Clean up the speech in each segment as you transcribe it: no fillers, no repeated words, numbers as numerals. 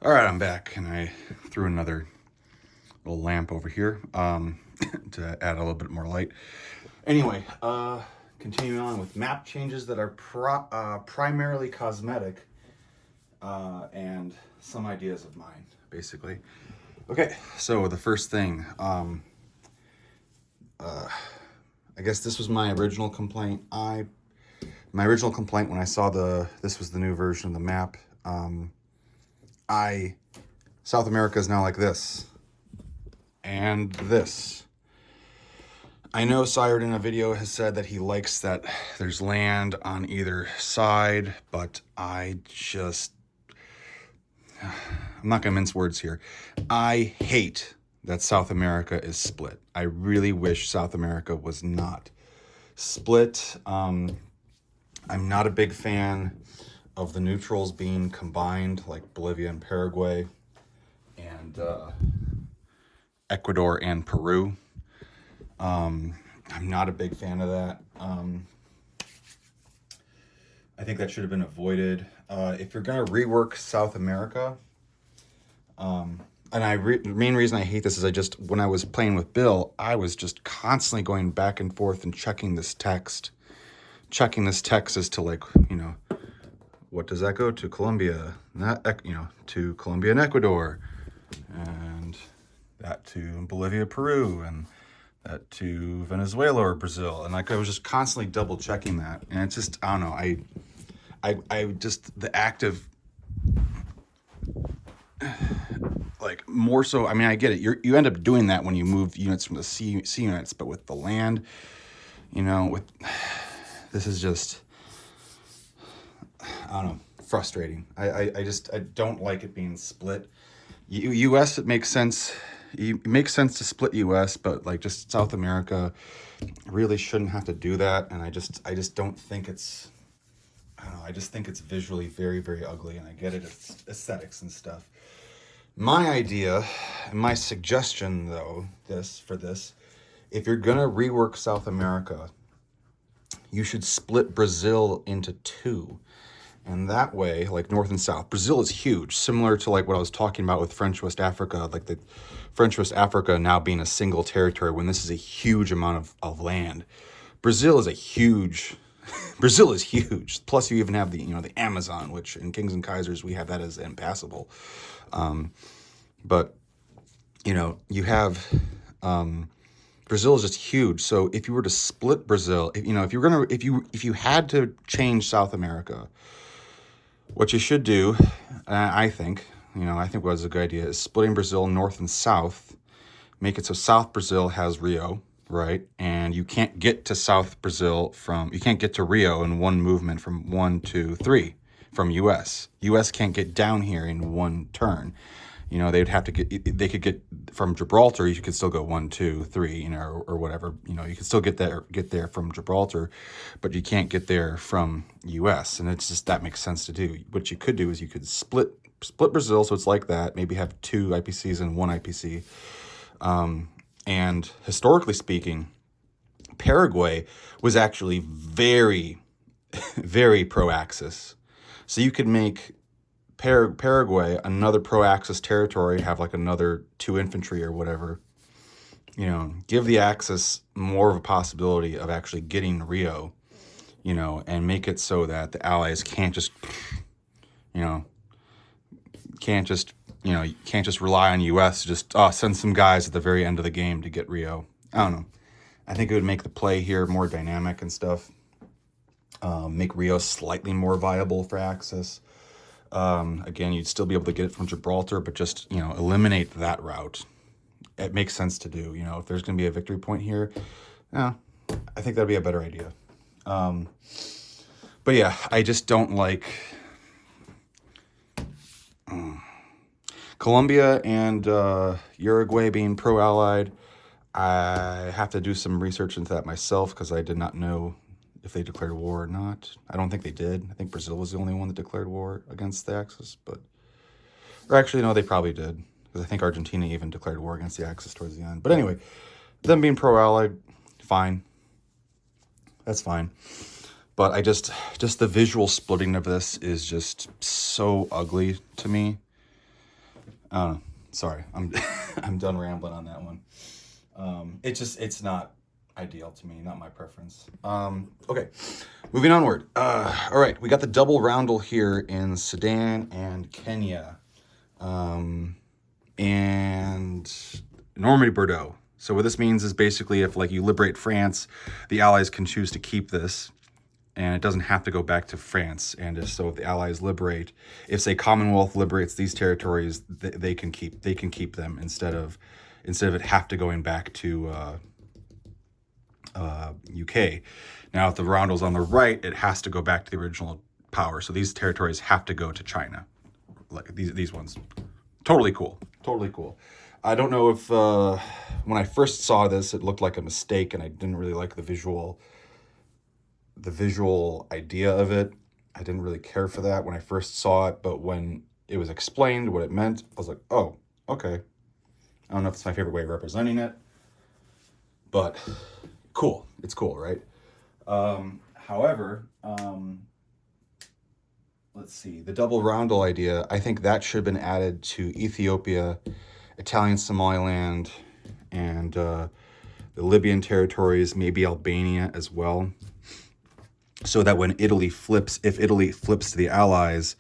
All right, I'm back, and I threw another little lamp over here to add a little bit more light. Anyway, continuing on with map changes that are primarily cosmetic and some ideas of mine, basically. Okay, so the first thing, I guess this was my original complaint. My original complaint when I saw this was the new version of the map. South America is now like this. And this. I know Sired in a video has said that he likes that there's land on either side, but I'm not going to mince words here. I hate that South America is split. I really wish South America was not split. I'm not a big fan of the neutrals being combined, like Bolivia and Paraguay, and Ecuador and Peru. I'm not a big fan of that. I think that should have been avoided. If you're going to rework South America, and the main reason I hate this is when I was playing with Bill, I was just constantly going back and forth and checking this text as to, like, what does that go to? Colombia, to Colombia and Ecuador, and that to Bolivia, Peru, and that to Venezuela or Brazil. And like I was just constantly double checking that. And it's just, I don't know, I just, the active, like, more so, I mean, I get it. You end up doing that when you move units from the C units, but with the land, this is just, I don't know, frustrating. I don't like it being split. U.S., it makes sense. It makes sense to split U.S., but like just South America really shouldn't have to do that. And I just don't think it's, I don't know, I just think it's visually very, very ugly. And I get it, it's aesthetics and stuff. My idea, and my suggestion though, if you're gonna rework South America, you should split Brazil into two. And that way, like North and South, Brazil is huge, similar to like what I was talking about with French West Africa, like the French West Africa now being a single territory when this is a huge amount of land. Brazil is huge. Plus you even have the Amazon, which in Kings and Kaisers, we have that as impassable. But you have, Brazil is just huge. So if you were to split Brazil, if you had to change South America, what you should do, I think was a good idea, is splitting Brazil north and south, make it so South Brazil has Rio, right? And you can't get to Rio in one movement from 1, 2, 3 from US. US can't get down here in one turn. They could get from Gibraltar, you could still go 1, 2, 3, or whatever. You could still get there from Gibraltar, but you can't get there from US. And it's just, that makes sense to do. What you could do is you could split Brazil, so it's like that, maybe have 2 IPCs and 1 IPC. And historically speaking, Paraguay was actually very, very pro-Axis. So you could make Paraguay another pro-Axis territory, have like another 2 infantry or whatever, give the Axis more of a possibility of actually getting Rio, and make it so that the Allies can't just rely on US to just send some guys at the very end of the game to get Rio. I don't know. I think it would make the play here more dynamic and stuff. Make Rio slightly more viable for Axis. Again, you'd still be able to get it from Gibraltar, but just, eliminate that route. It makes sense to do, if there's going to be a victory point here. Yeah, I think that'd be a better idea. But yeah, I just don't like Colombia and Uruguay being pro-allied. I have to do some research into that myself because I did not know if they declared war or not. I don't think they did. I think Brazil was the only one that declared war against the Axis, or actually, no, they probably did, because I think Argentina even declared war against the Axis towards the end. But anyway, them being pro-allied, fine. That's fine. But I just the visual splitting of this is just so ugly to me. Sorry, I'm I'm done rambling on that one. It's not ideal to me, not my preference. Okay, moving onward. All right, we got the double roundel here in Sudan and Kenya, and Normandy Bordeaux. So what this means is basically if like you liberate France, the Allies can choose to keep this, and it doesn't have to go back to France. And if the Allies liberate, if say Commonwealth liberates these territories, they can keep them instead of it have to going back to UK. Now, if the roundel's on the right, it has to go back to the original power. So these territories have to go to China, like these ones. Totally cool. Totally cool. I don't know if when I first saw this, it looked like a mistake, and I didn't really like the visual idea of it. I didn't really care for that when I first saw it, but when it was explained what it meant, I was like, oh, okay. I don't know if it's my favorite way of representing it, but cool. It's cool, right? However, let's see. The double roundel idea, I think that should have been added to Ethiopia, Italian Somaliland, and the Libyan territories, maybe Albania as well. So that when Italy flips, if Italy flips to the Allies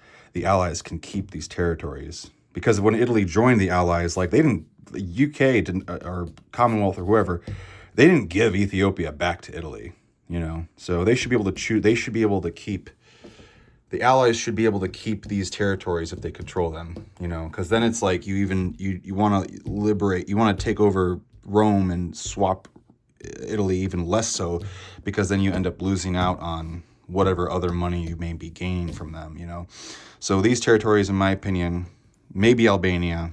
can keep these territories. Because when Italy joined the Allies, like the UK didn't, or Commonwealth or whoever, they didn't give Ethiopia back to Italy, you know. So they should be able to choose. They should be able to keep. The Allies should be able to keep these territories if they control them, you know. Because then it's like you want to liberate, you want to take over Rome and swap Italy even less so, because then you end up losing out on whatever other money you may be gaining from them, you know. So these territories, in my opinion, maybe Albania,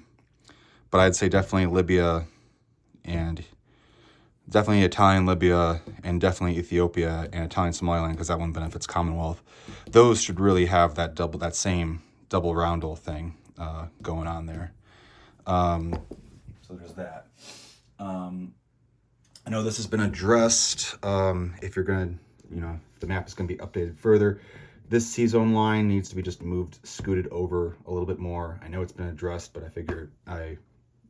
but I'd say definitely Libya, and definitely Italian Libya, and definitely Ethiopia and Italian Somaliland, because that one benefits Commonwealth. Those should really have that same double roundel thing going on there. So there's that. I know this has been addressed. If you're gonna, the map is gonna be updated further. This C-zone line needs to be just scooted over a little bit more. I know it's been addressed, but I figured I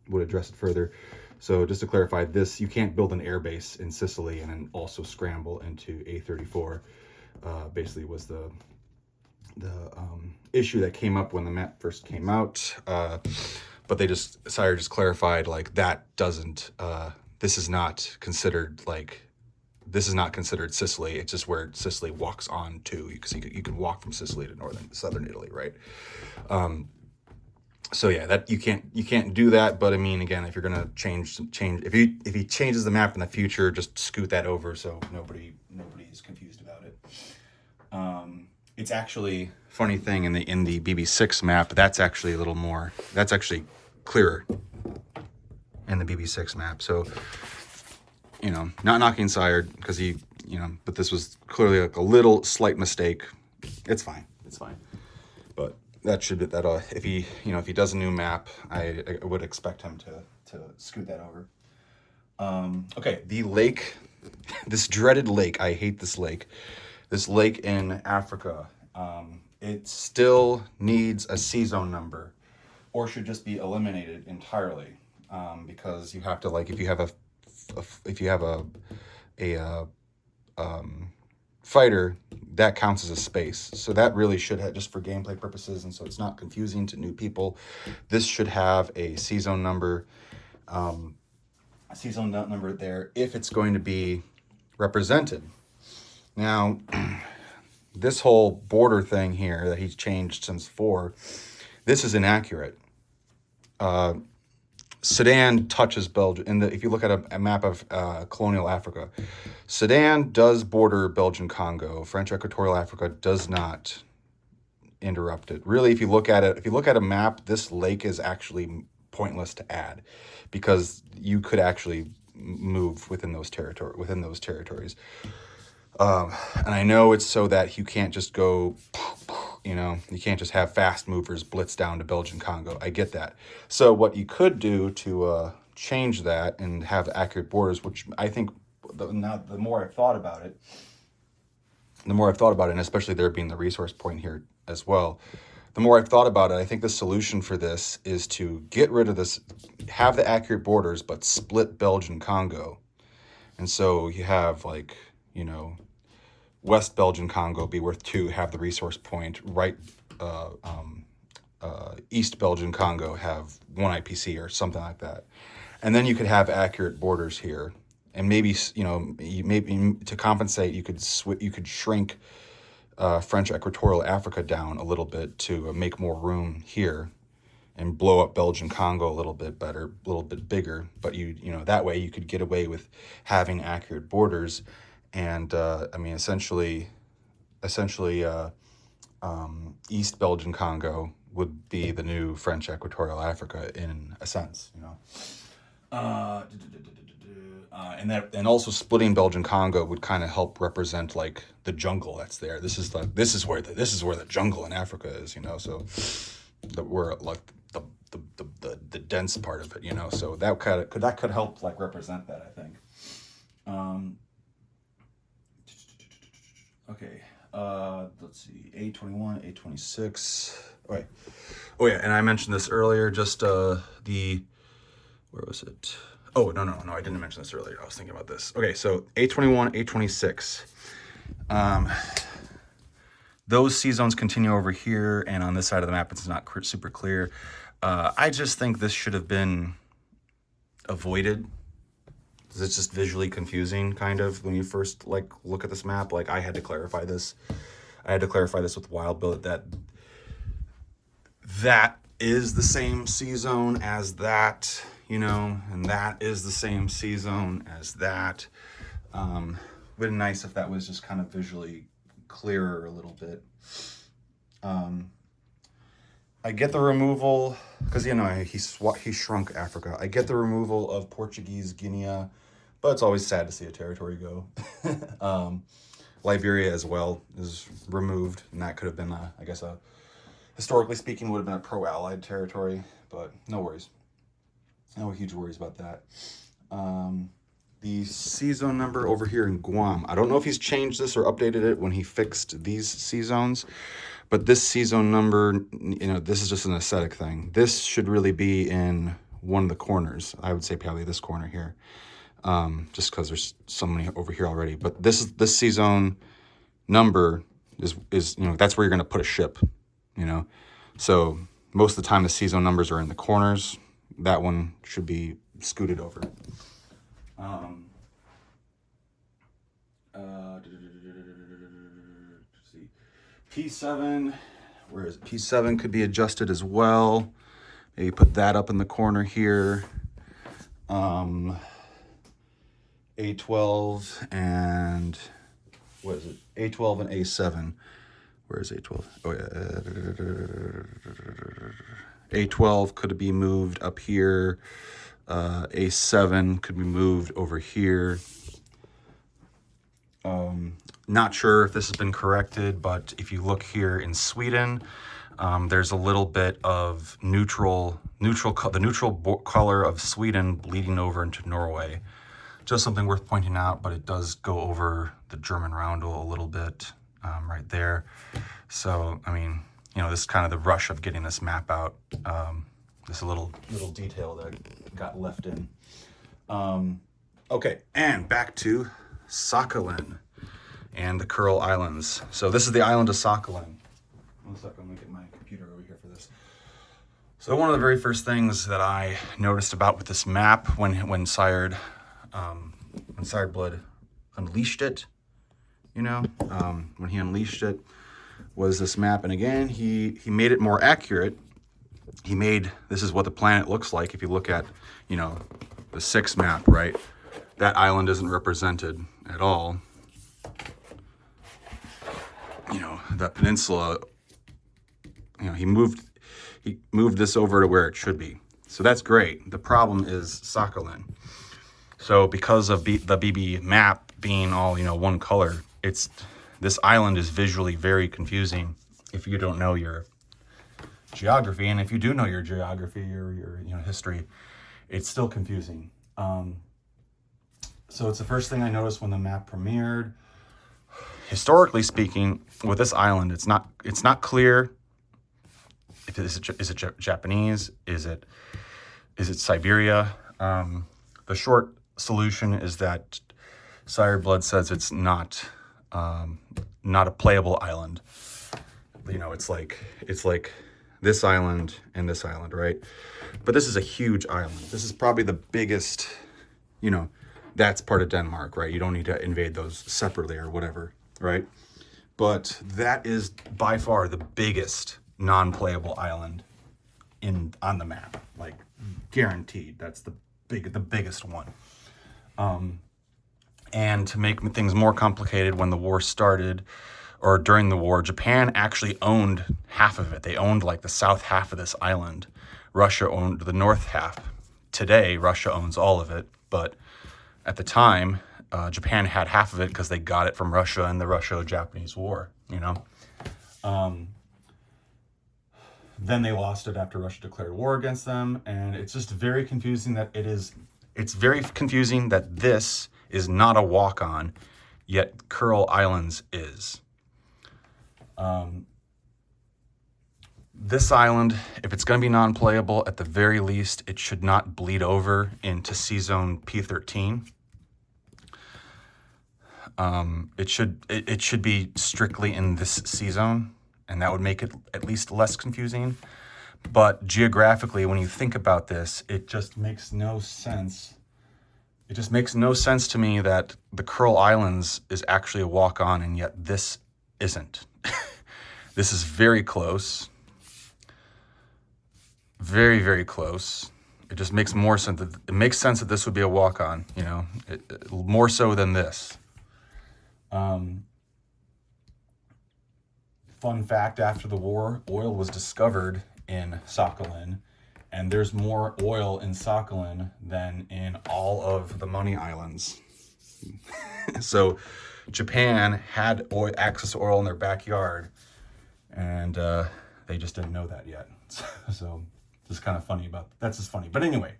would address it further. So just to clarify, you can't build an airbase in Sicily and then also scramble into A34. Basically was the issue that came up when the map first came out. But Sire just clarified, like, that doesn't, this is not considered Sicily. It's just where Sicily walks on to, because you can walk from Sicily to southern Italy, right? So yeah, that you can't do that. But I mean, again, if you're gonna change, if he changes the map in the future, just scoot that over so nobody is confused about it. It's actually, funny thing, in the BB6 map, that's actually clearer in the BB6 map. So, not knocking Sire, because but this was clearly like a little slight mistake. It's fine. But that should be that. If he does a new map, I would expect him to scoot that over. Okay, the lake, this dreaded lake. I hate this lake. This lake in Africa. It still needs a C-zone number, or should just be eliminated entirely. Because you have to, like, if you have a fighter, that counts as a space. So that really should have, just for gameplay purposes, and so it's not confusing to new people, this should have a C-zone number, there if it's going to be represented. Now, this whole border thing here that he's changed since 4, this is inaccurate. Sudan touches Belgium. If you look at a map of colonial Africa, Sudan does border Belgian Congo. French Equatorial Africa does not interrupt it. Really, if you look at a map, this lake is actually pointless to add, because you could actually move within those territories. And I know it's so that you can't just go, you can't just have fast movers blitz down to Belgian Congo. I get that. So what you could do to change that and have accurate borders, which I think the more I've thought about it, and especially there being the resource point here as well, the more I've thought about it, I think the solution for this is to get rid of this, have the accurate borders, but split Belgian Congo. And so you have like, you know, West Belgian Congo be worth 2, have the resource point, right? East Belgian Congo have 1 IPC or something like that. And then you could have accurate borders here. And maybe, you know, maybe to compensate, you could shrink French Equatorial Africa down a little bit to make more room here and blow up Belgian Congo a little bit better, a little bit bigger. But you know, that way you could get away with having accurate borders. And I mean, essentially, East Belgian Congo would be the new French Equatorial Africa in a sense, you know. And also splitting Belgian Congo would kind of help represent like the jungle that's there. This is where the jungle in Africa is, you know. So we're like the dense part of it, you know. So that could help like represent that, I think. Okay. Let's see. A21, A26. All right. Oh yeah, and I mentioned this earlier. Just where was it? Oh, no, I didn't mention this earlier. I was thinking about this. Okay, so A21, A26. Those C zones continue over here, and on this side of the map, it's not super clear. I just think this should have been avoided. It's just visually confusing, kind of, when you first like look at this map. Like, I had to clarify this. With Wild Bill that is the same C zone as that, you know, and that is the same C zone as that. Would be nice if that was just kind of visually clearer a little bit. I get the removal, because, you know, he shrunk Africa. I get the removal of Portuguese Guinea, but it's always sad to see a territory go. Liberia as well is removed, and that could have been, I guess, historically speaking, would have been a pro-Allied territory, but no worries. No huge worries about that. The C zone number over here in Guam, I don't know if he's changed this or updated it when he fixed these C zones, but this C zone number, you know, this is just an aesthetic thing. This should really be in one of the corners. I would say probably this corner here, just because there's so many over here already. But this C zone number is you know, that's where you're going to put a ship, you know. So most of the time the C zone numbers are in the corners. That one should be scooted over. See, P7, where is it? P7 could be adjusted as well. Maybe put that up in the corner here. A12 and what is it? A12 and A7. Where is A12? Oh yeah. A12 could be moved up here. A7 could be moved over here. Not sure if this has been corrected, but if you look here in Sweden, there's a little bit of the neutral color of Sweden bleeding over into Norway. Just something worth pointing out, but it does go over the German roundel a little bit right there. So, I mean, you know, this is kind of the rush of getting this map out. This little detail that got left in. Okay, and back to Sakhalin and the Kuril Islands. So this is the island of Sakhalin. One second, I'm gonna get my computer over here for this. So one of the very first things that I noticed about with this map when Sired Blood unleashed it, you know, when he unleashed it, was this map. And again, he made it more accurate. This is what the planet looks like if you look at, you know, the 6 map, right? That island isn't represented at all. You know, that peninsula, you know, he moved this over to where it should be. So that's great. The problem is Sakhalin. So because of the BB map being all, you know, one color, this island is visually very confusing if you don't know your geography. And if you do know your geography, your you know, history, it's still confusing. So it's the first thing I noticed when the map premiered. Historically speaking, with this island, it's not clear. Is it Japanese? Is it Siberia? The short solution is that Sired Blood says it's not a playable island. You know, it's like this island and this island, right? But this is a huge island. This is probably the biggest, you know, that's part of Denmark, right? You don't need to invade those separately or whatever, right? But that is by far the biggest non-playable island on the map, like guaranteed. That's the biggest one. And to make things more complicated, when the war started, or during the war, Japan actually owned half of it. They owned like the south half of this island. Russia owned the north half. Today, Russia owns all of it, but at the time, Japan had half of it because they got it from Russia in the Russo-Japanese War, you know? Then they lost it after Russia declared war against them, and it's just very confusing that it's very confusing that this is not a walk-on, yet Kuril Islands is. This island, if it's going to be non-playable, at the very least, it should not bleed over into C-Zone P13. It should be strictly in this C-Zone, and that would make it at least less confusing. But geographically, when you think about this, it just makes no sense. It just makes no sense to me that the Kuril Islands is actually a walk-on, and yet this isn't. This is very close. Very, very close. It just makes more sense. It makes sense that this would be a walk-on, you know, more so than this. Fun fact, after the war, oil was discovered in Sakhalin, and there's more oil in Sakhalin than in all of the Money Islands. So Japan had access to oil in their backyard, and they just didn't know that yet. So it's kind of funny that's just funny. But anyway,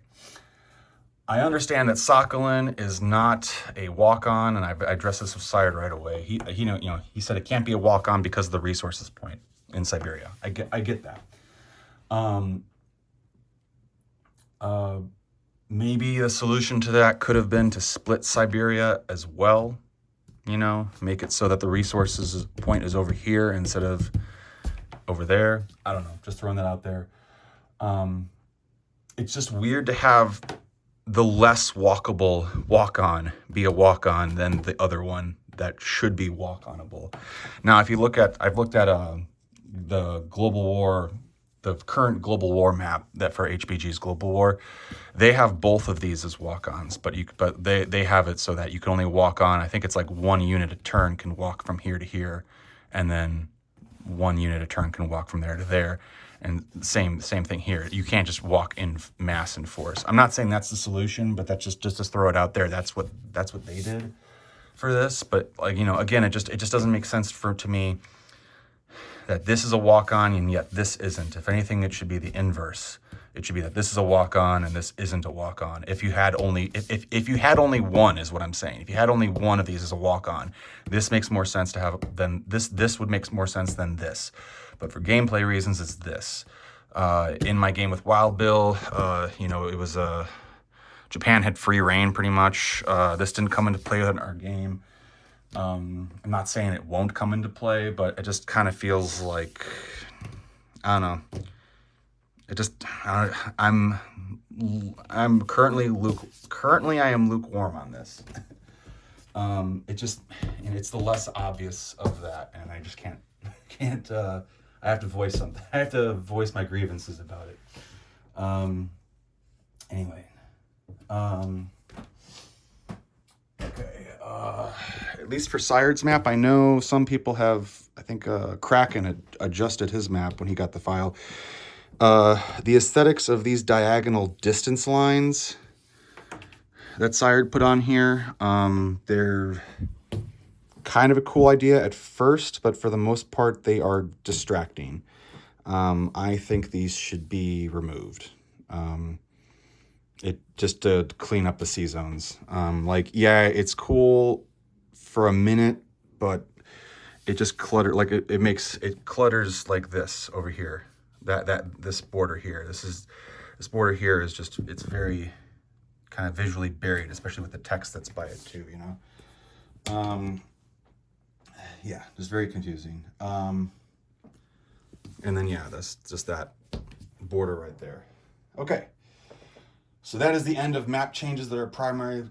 I understand that Sakhalin is not a walk-on, and I addressed this with Sired right away. He said it can't be a walk-on because of the resources point in Siberia. I get that. Maybe the solution to that could have been to split Siberia as well. You know, make it so that the resources point is over here instead of over there. I don't know, just throwing that out there. It's just weird to have the less walkable walk-on be a walk-on than the other one that should be walk-onable. Now, if you look at, I've looked at the global war, the current global war map that for HBG's global war, they have both of these as walk-ons, but they have it so that you can only walk on, I think it's like 1 unit a turn can walk from here to here, and then 1 unit a turn can walk from there to there. And same thing here. You can't just walk in mass and force. I'm not saying that's the solution, but that's just to throw it out there. That's what they did for this. But like, you know, again, it just doesn't make sense to me that this is a walk-on and yet this isn't. If anything, it should be the inverse. It should be that this is a walk-on and this isn't a walk-on. If you had only one, is what I'm saying. If you had only one of these as a walk-on, this makes more sense to have than this. This would make more sense than this. But for gameplay reasons, it's this. In my game with Wild Bill, it was Japan had free reign pretty much. This didn't come into play in our game. I'm not saying it won't come into play, but it just kind of feels like, I don't know. It just, I'm currently I am lukewarm on this. It's the less obvious of that, and I just can't. I have to voice something. I have to voice my grievances about it. Anyway. Okay. At least for Sired's map, I know some people have, I think Kraken had adjusted his map when he got the file. The aesthetics of these diagonal distance lines that Sired put on here, they're kind of a cool idea at first, but for the most part, they are distracting. I think these should be removed. It just to clean up the C zones. It's cool for a minute, but it just clutters like it clutters like this over here. This border here. This border here is just, it's very kind of visually buried, especially with the text that's by it too, you know? Yeah, just very confusing. And then, yeah, that's just that border right there. Okay. So that is the end of map changes that are primarily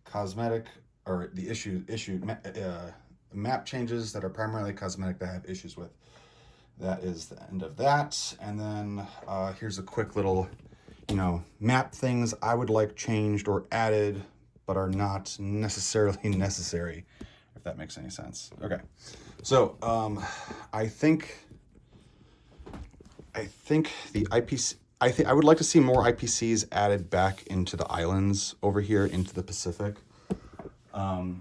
cosmetic, or the map changes that are primarily cosmetic that I have issues with. That is the end of that. And then here's a quick little, you know, map things I would like changed or added, but are not necessarily necessary, if that makes any sense. Okay. So I think the IPC, I would like to see more IPCs added back into the islands over here into the Pacific. I've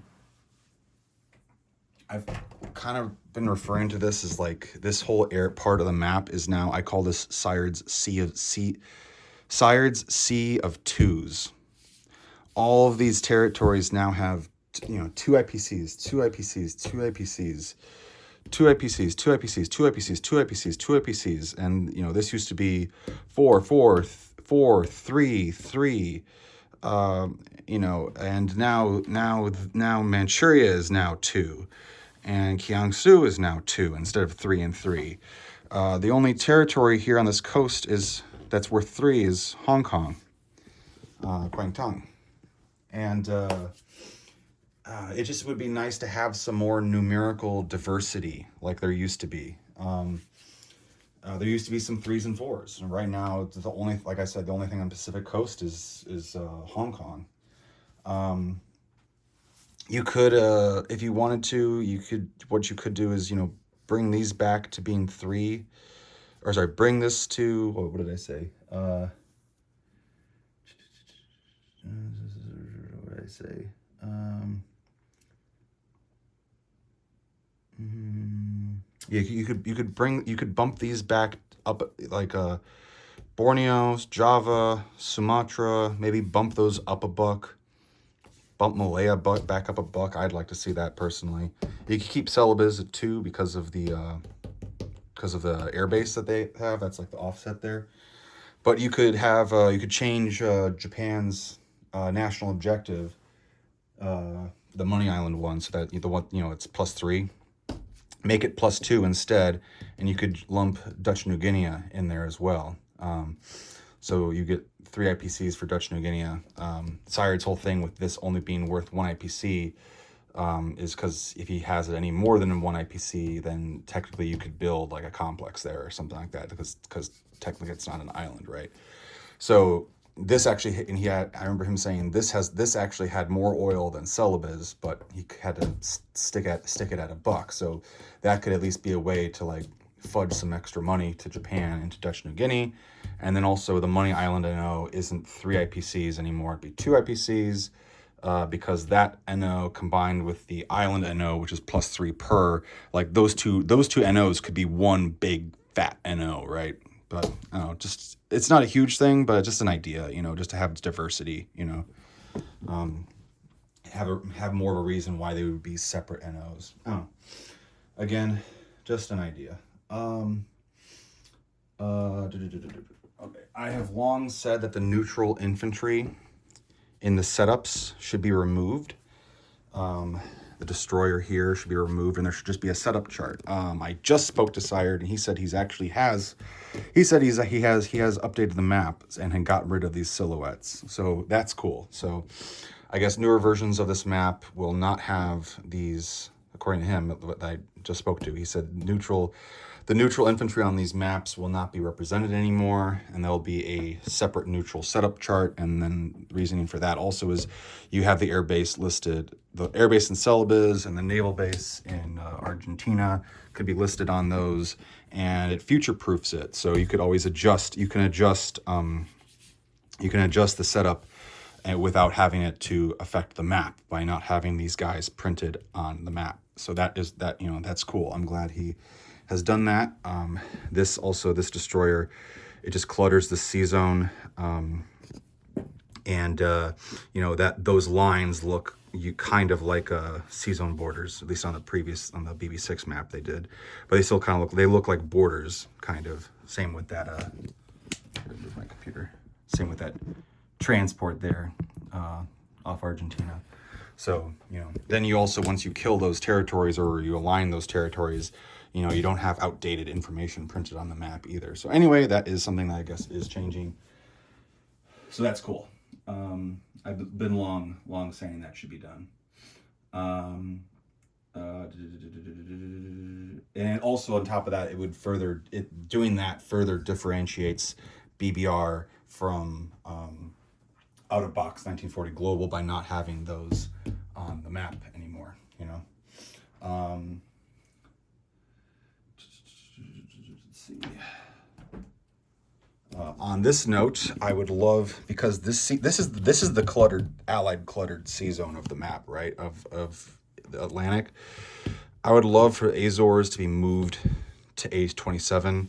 kind of been referring to this as like this whole air part of the map is now, I call this Sayerd's Sea of Twos. All of these territories now have, you know, two IPCs, two IPCs, two IPCs, two IPCs, two IPCs, two IPCs, two IPCs, two IPCs, and you know this used to be 4, 4, 4, 3, 3. You know, and now Manchuria is now 2, and Kiangsu is now 2 instead of 3 and 3. The only territory here on this coast that's worth 3 is Hong Kong, Guangdong, and it just would be nice to have some more numerical diversity like there used to be. There used to be some 3s and 4s, and right now the only, like I said, the only thing on Pacific Coast is Hong Kong. You could, if you wanted to, what you could do is, you know, bring these back to being 3, or sorry, bring this to, what did I say? What did I say? Yeah, you could bump these back up, like Borneo, Java, Sumatra, maybe bump those up a buck. Bump Malaya back up a buck. I'd like to see that personally. You could keep Celebes at 2 because of the air base that they have. That's like the offset there. But you could have you could change Japan's national objective, the Money Island one, so that the one, you know, it's +3. Make it +2 instead, and you could lump Dutch New Guinea in there as well. So you get 3 IPCs for Dutch New Guinea. Sayerd's whole thing with this only being worth 1 IPC is because if he has it any more than 1 IPC, then technically you could build like a complex there or something like that, because technically it's not an island, right? So this actually, and I remember him saying this actually had more oil than Celebes, but he had to stick it at a buck. So that could at least be a way to like fudge some extra money to Japan and to Dutch New Guinea. And then also the Money Island NO isn't 3 IPCs anymore, it'd be 2 IPCs, because that NO combined with the island NO, which is +3 per, like those two NOs could be one big fat NO, right? But I don't know, just, it's not a huge thing, but just an idea, you know, just to have diversity, you know, have more of a reason why they would be separate NOs. Oh, again, just an idea. Okay, I have long said that the neutral infantry in the setups should be removed. The destroyer here should be removed, and there should just be a setup chart. I just spoke to Sayerd, and he said he has updated the map and had gotten rid of these silhouettes. So that's cool. So I guess newer versions of this map will not have these, according to him, that I just spoke to. He said the neutral infantry on these maps will not be represented anymore, and there'll be a separate neutral setup chart. And then reasoning for that also is you have the airbase listed, the airbase in Celebes and the naval base in Argentina could be listed on those, and it future-proofs it. So you could always adjust. You can adjust the setup without having it to affect the map by not having these guys printed on the map. So that's cool. I'm glad he has done that. This destroyer, it just clutters the C zone, and you know, that those lines look you kind of like C-zone borders, at least on the BB6 map they did, but they still kind of look like borders, kind of. Same with that. Move my computer. Same with that transport there off Argentina. So, you know, then you also, once you kill those territories or you align those territories, you know, you don't have outdated information printed on the map either. So anyway, that is something that I guess is changing. So that's cool. I've been long saying that should be done. And also on top of that, doing that further differentiates BBR from out of box 1940 global by not having those on the map anymore, you know. Let's see. On this note, I would love, because this is the allied cluttered C zone of the map, right, of the Atlantic. I would love for Azores to be moved to A27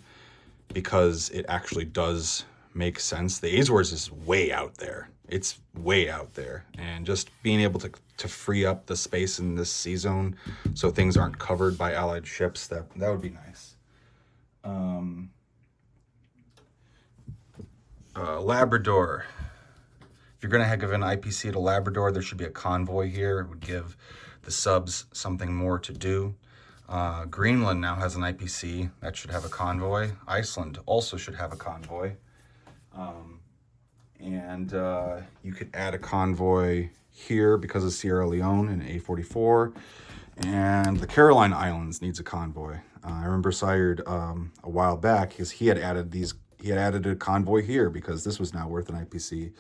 because it actually does make sense. The Azores is way out there. It's way out there, and just being able to free up the space in this C zone so things aren't covered by allied ships, that would be nice. Labrador. If you're going to give an IPC to Labrador, there should be a convoy here. It would give the subs something more to do. Greenland now has an IPC. That should have a convoy. Iceland also should have a convoy. And you could add a convoy here because of Sierra Leone and A44. And the Caroline Islands needs a convoy. I remember Sired a while back because he had added a convoy here because this was now worth an IPC,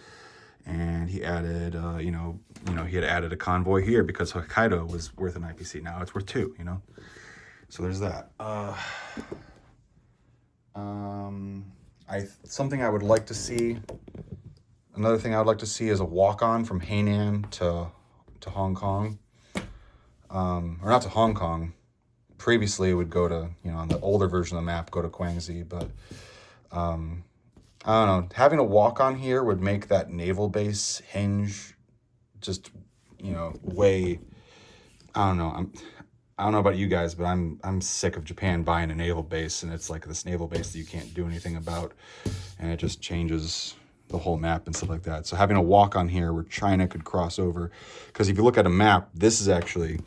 and he added he had added a convoy here because Hokkaido was worth an IPC. Now it's worth 2, you know. So there's that. Something I would like to see. Another thing I would like to see is a walk-on from Hainan to Hong Kong, or not to Hong Kong. Previously, it would go to, you know, on the older version of the map, go to Guangxi, but I don't know. Having a walk-on here would make that naval base hinge just, you know, way. I don't know. I don't know about you guys, but I'm sick of Japan buying a naval base, and it's like this naval base that you can't do anything about, and it just changes the whole map and stuff like that. So having a walk-on here where China could cross over, because if you look at a map, this is actually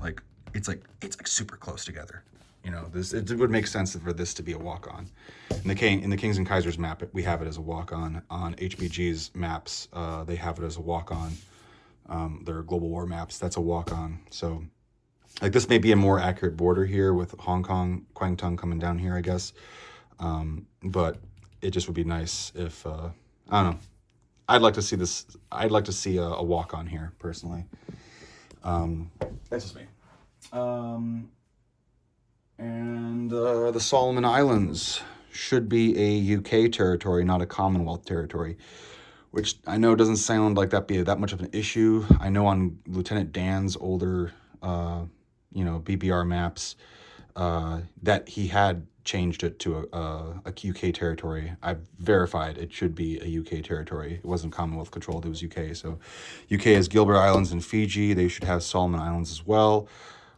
like it's like super close together. You know, it would make sense for this to be a walk-on. In the Kings and Kaisers map, we have it as a walk-on. On HBG's maps, they have it as a walk-on. Their global war maps, that's a walk-on. So, like, this may be a more accurate border here with Hong Kong, Kwangtung coming down here, I guess. But it just would be nice if I don't know. I'd like to see this. I'd like to see a walk-on here personally. That's just me. And the Solomon Islands should be a UK territory, not a Commonwealth territory, which I know doesn't sound like that'd be that much of an issue. I know on Lieutenant Dan's older, BBR maps, that he had changed it to a UK territory. I've verified it should be a UK territory. It wasn't Commonwealth controlled, it was UK. So UK has Gilbert Islands and Fiji. They should have Solomon Islands as well.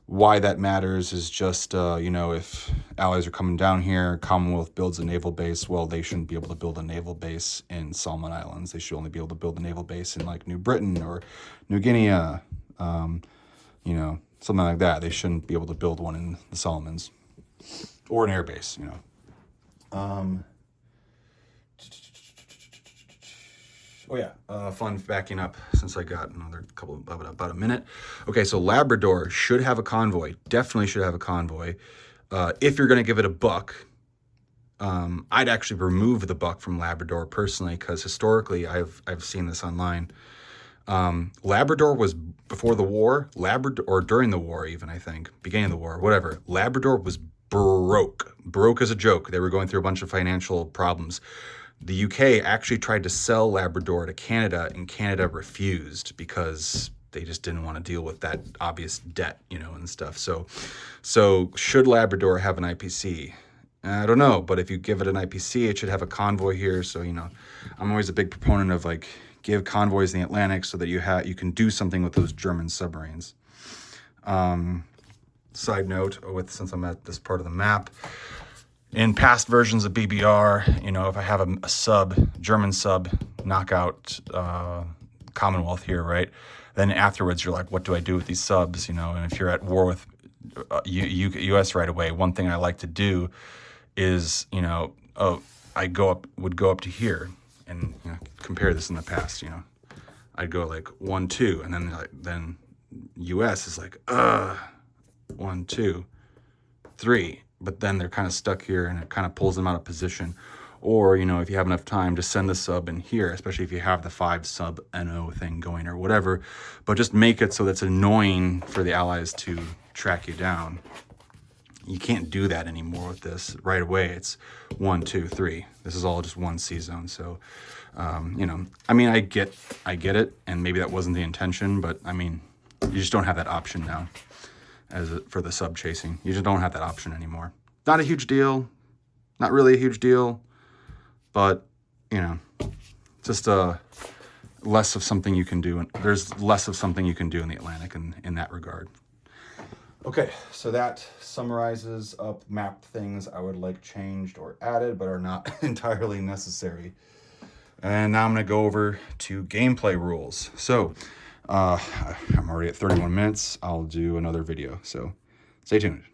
Why that matters is just, if allies are coming down here, Commonwealth builds a naval base, well, they shouldn't be able to build a naval base in Solomon Islands. They should only be able to build a naval base in, like, New Britain or New Guinea, something like that. They shouldn't be able to build one in the Solomons. Or an air base, fun backing up since I got another couple about a minute. Okay, so Labrador should have a convoy. Definitely should have a convoy. If you're going to give it a buck, I'd actually remove the buck from Labrador personally, because historically I've seen this online. Labrador was before the war, or during the war even, I think, beginning of the war, whatever. Labrador was broke as a joke. They were going through a bunch of financial problems. The UK actually tried to sell Labrador to Canada, and Canada refused because they just didn't want to deal with that obvious debt, and stuff. So should Labrador have an IPC? I don't know, but if you give it an IPC, it should have a convoy here. So, you know, I'm always a big proponent of like give convoys in the Atlantic so that you can do something with those German submarines. Side note, since I'm at this part of the map, in past versions of BBR, you know, if I have a sub, German sub, knockout Commonwealth here, right? Then afterwards, you're like, what do I do with these subs? You know, and if you're at war with U.S. right away, one thing I like to do is, you know, I would go up to here, and you know, compare this in the past. You know, I'd go like 1, 2, and then U.S. is like 1, 2, 3, but then they're kind of stuck here, and it kind of pulls them out of position. Or, you know, if you have enough time, just send the sub in here, especially if you have the 5 sub NO thing going or whatever. But just make it so that's annoying for the Allies to track you down. You can't do that anymore with this right away. It's 1, 2, 3. This is all just one C zone. So, you know, I mean, I get it, and maybe that wasn't the intention, but I mean, you just don't have that option now for the sub chasing. You just don't have that option anymore. Not a huge deal, not really a huge deal, but you know, just less of something you can do. And there's less of something you can do in the Atlantic in that regard. Okay, so that summarizes up map things I would like changed or added, but are not entirely necessary. And now I'm going to go over to gameplay rules. So I'm already at 31 minutes. I'll do another video, so stay tuned.